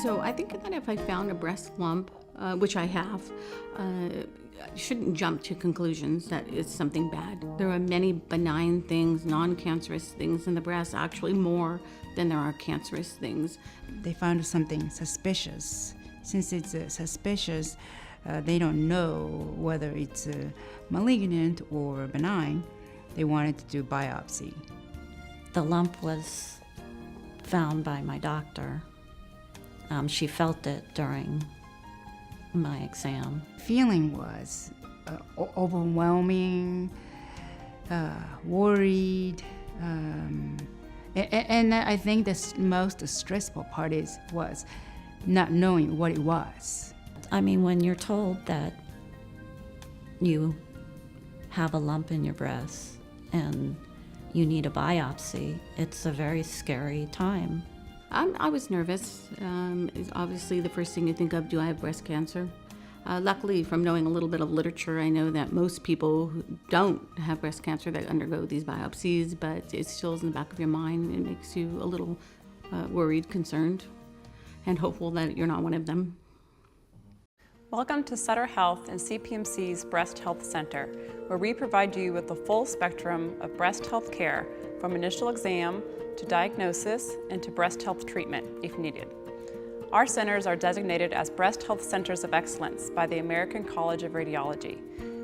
So I think that if I found a breast lump, which I have, I shouldn't jump to conclusions that it's something bad. There are many benign things, non-cancerous things in the breast, actually more than there are cancerous things. They found something suspicious. Since it's suspicious, they don't know whether it's malignant or benign. They wanted to do biopsy. The lump was found by my doctor. She felt it during my exam. Feeling was overwhelming, worried, and I think the most stressful part was not knowing what it was. I mean, when you're told that you have a lump in your breast and you need a biopsy, it's a very scary time. I was nervous. It's obviously the first thing you think of, do I have breast cancer? Luckily, from knowing a little bit of literature, I know that most people who don't have breast cancer that undergo these biopsies, but it still is in the back of your mind. It makes you a little worried, concerned, and hopeful that you're not one of them. Welcome to Sutter Health and CPMC's Breast Health Center, where we provide you with the full spectrum of breast health care, from initial exam to diagnosis and to breast health treatment if needed. Our centers are designated as Breast Health Centers of Excellence by the American College of Radiology.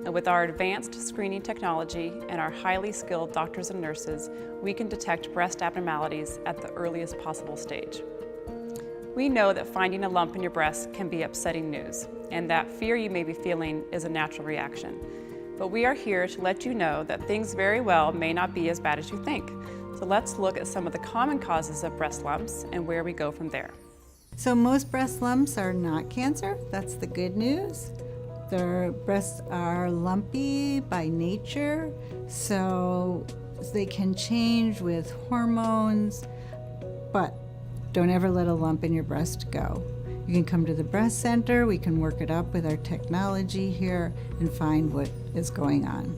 And with our advanced screening technology and our highly skilled doctors and nurses, we can detect breast abnormalities at the earliest possible stage. We know that finding a lump in your breast can be upsetting news, and that fear you may be feeling is a natural reaction. But we are here to let you know that things very well may not be as bad as you think. So let's look at some of the common causes of breast lumps and where we go from there. So most breast lumps are not cancer. That's the good news. Their breasts are lumpy by nature, so they can change with hormones, but don't ever let a lump in your breast go. You can come to the breast center, we can work it up with our technology here and find what is going on.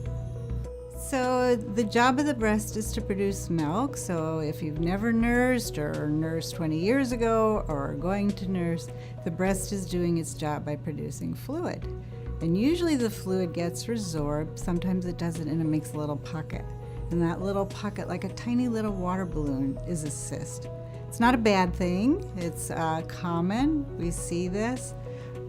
So the job of the breast is to produce milk. So if you've never nursed or nursed 20 years ago or are going to nurse, the breast is doing its job by producing fluid. And usually the fluid gets resorbed. Sometimes it doesn't, and it makes a little pocket. And that little pocket, like a tiny little water balloon, is a cyst. It's not a bad thing. It's common. We see this.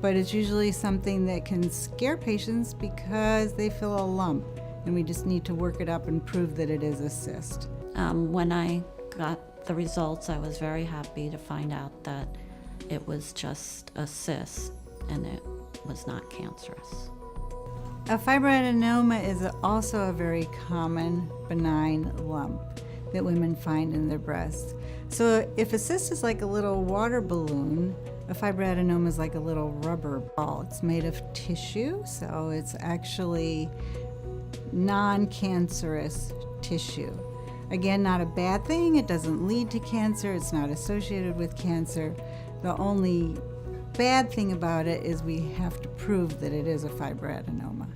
But it's usually something that can scare patients because they feel a lump. And we just need to work it up and prove that it is a cyst. When I got the results, I was very happy to find out that it was just a cyst and it was not cancerous. A fibroadenoma is also a very common benign lump that women find in their breasts. So if a cyst is like a little water balloon, a fibroadenoma is like a little rubber ball. It's made of tissue, so it's actually non-cancerous tissue. Again, not a bad thing. It doesn't lead to cancer. It's not associated with cancer. The only bad thing about it is we have to prove that it is a fibroadenoma.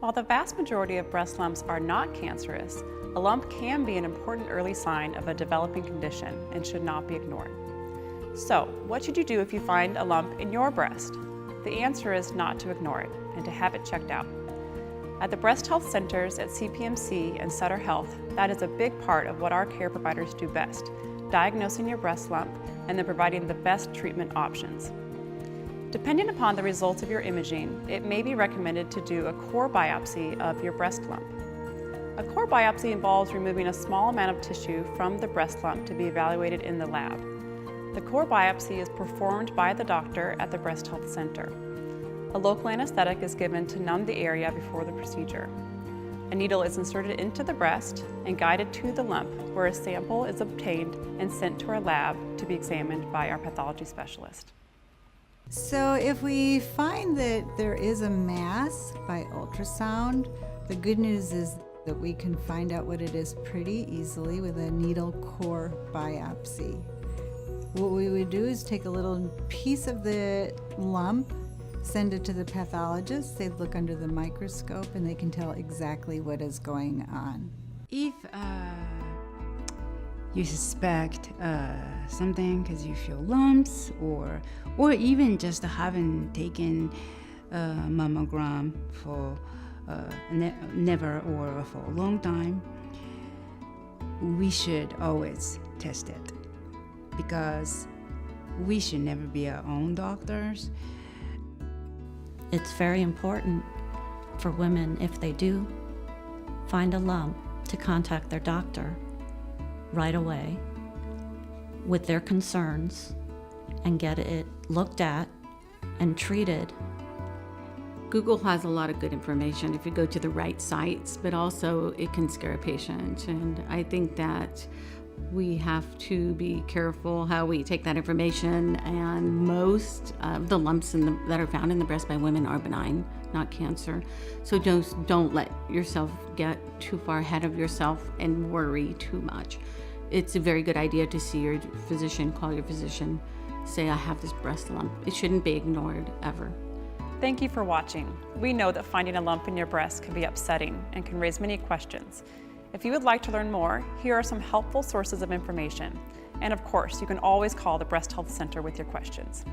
While the vast majority of breast lumps are not cancerous, a lump can be an important early sign of a developing condition and should not be ignored. So, what should you do if you find a lump in your breast? The answer is not to ignore it and to have it checked out. At the Breast Health Centers at CPMC and Sutter Health, that is a big part of what our care providers do best, diagnosing your breast lump and then providing the best treatment options. Depending upon the results of your imaging, it may be recommended to do a core biopsy of your breast lump. A core biopsy involves removing a small amount of tissue from the breast lump to be evaluated in the lab. The core biopsy is performed by the doctor at the Breast Health Center. A local anesthetic is given to numb the area before the procedure. A needle is inserted into the breast and guided to the lump, where a sample is obtained and sent to our lab to be examined by our pathology specialist. So if we find that there is a mass by ultrasound, the good news is that we can find out what it is pretty easily with a needle core biopsy. What we would do is take a little piece of the lump, send it to the pathologist. They'd look under the microscope and they can tell exactly what is going on. If you suspect something because you feel lumps, or even just haven't taken a mammogram for never or for a long time, we should always test it, because we should never be our own doctors. It's very important for women, if they do find a lump, to contact their doctor right away with their concerns and get it looked at and treated. Google has a lot of good information if you go to the right sites, but also it can scare a patient. And I think that we have to be careful how we take that information, and most of the lumps that are found in the breast by women are benign, not cancer. So don't let yourself get too far ahead of yourself and worry too much. It's a very good idea to see your physician, call your physician, say, I have this breast lump. It shouldn't be ignored ever. Thank you for watching. We know that finding a lump in your breast can be upsetting and can raise many questions. If you would like to learn more, here are some helpful sources of information. And of course, you can always call the Breast Health Center with your questions.